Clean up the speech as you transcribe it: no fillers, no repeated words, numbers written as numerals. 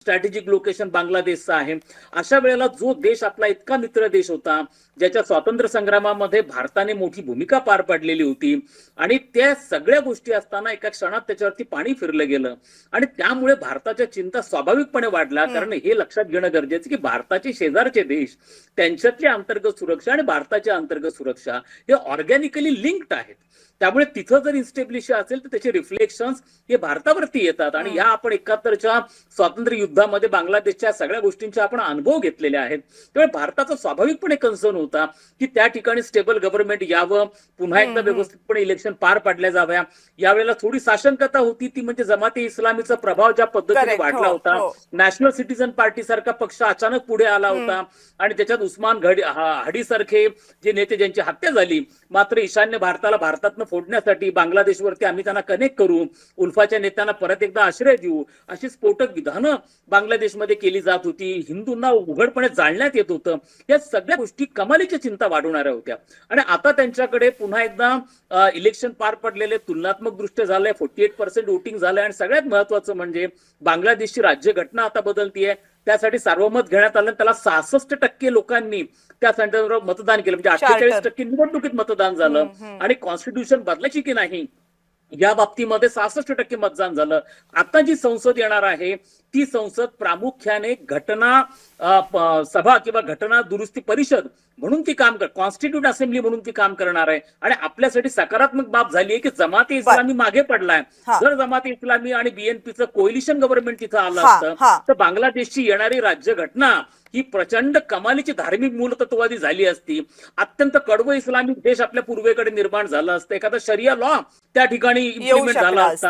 Strategic location बांगलादेशचा आहे. अशा वेळेला जो देश आपला इतका मित्र देश होता, ज्याच्या स्वातंत्र्य संग्रामामध्ये भारताने मोठी भूमिका पार पाडलेली होती आणि त्या सगळ्या गोष्टी असताना एका क्षणात त्याच्यावरती पाणी फिरलं गेलं आणि त्यामुळे भारताच्या चिंता स्वाभाविकपणे वाढला. कारण हे लक्षात घेणं गरजेचं की भारताचे शेजारचे देश, त्यांच्यातली अंतर्गत सुरक्षा आणि भारताची अंतर्गत सुरक्षा हे ऑर्गॅनिकली लिंक्ड आहेत. त्यामुळे तिथं जर इन्स्टेबिलिटी असेल तर त्याचे रिफ्लेक्शन्स हे भारतावरती येतात आणि ह्या आपण 71च्या स्वातंत्र्य युद्धामध्ये बांगलादेशच्या सगळ्या गोष्टींचे आपण अनुभव घेतलेले आहेत. त्यामुळे भारताचा स्वाभाविकपणे कन्सर्न होता की त्या ठिकाणी स्टेबल गव्हर्नमेंट यावं, पुन्हा एकदा व्यवस्थितपणे इलेक्शन पार पाडल्या जाव्या. यावेळेला थोडी साशंकता होती, ती म्हणजे जमाते इस्लामीचा प्रभाव ज्या पद्धतीने वाढला होता. नॅशनल सिटीझन पार्टी सारखा पक्ष अचानक पुढे आला होता आणि त्याच्यात उस्मान हाडी सारखे जे नेते ज्यांची हत्या झाली. मात्र ईशान्य भारताला भारतातनं फोडण्यासाठी बांगलादेशवरती आम्ही त्यांना कनेक्ट करू, उल्फाच्या नेत्यांना परत एकदा आश्रय देऊ, अशी स्फोटक विधानं बांगलादेशमध्ये केली जात होती. हिंदूंना उघडपणे जाळण्यात येत होतं. या सगळ्या गोष्टी कमालीच्या चिंता वाढवणाऱ्या होत्या आणि आता त्यांच्याकडे पुन्हा एकदा इलेक्शन पार पडलेले, तुलनात्मक दृष्ट्या झालंय, 48% वोटिंग झालंय आणि सगळ्यात महत्वाचं म्हणजे बांगलादेशची राज्यघटना आता बदलतीये. त्यासाठी सार्वमत घेण्यात आलं. त्याला 66% लोकांनी त्या संदर्भात मतदान केलं, म्हणजे 48% निवडणुकीत मतदान झालं आणि कॉन्स्टिट्यूशन बदलायची की नाही या बाबतीमध्ये 66% मतदान झालं. आता जी संसद येणार आहे ती संसद प्रामुख्याने घटना सभा किंवा घटना दुरुस्ती परिषद म्हणून ती काम कॉन्स्टिट्यूट असेंब्ली म्हणून ती काम करणार आहे आणि आपल्यासाठी सकारात्मक बाब झाली आहे की जमाते इस्लामी मागे पडलाय. जर जमाते इस्लामी आणि बीएनपीचं कोएलिशन गव्हर्नमेंट तिथं आलं असतं तर बांगलादेशची येणारी राज्यघटना ही प्रचंड कमालीची धार्मिक मूलतत्ववादी झाली असती. अत्यंत कडवं इस्लामिक देश आपल्या पूर्वेकडे निर्माण झाला असतं. एखादा शरिया लॉ त्या ठिकाणी इम्प्लिमेंट झाला असता.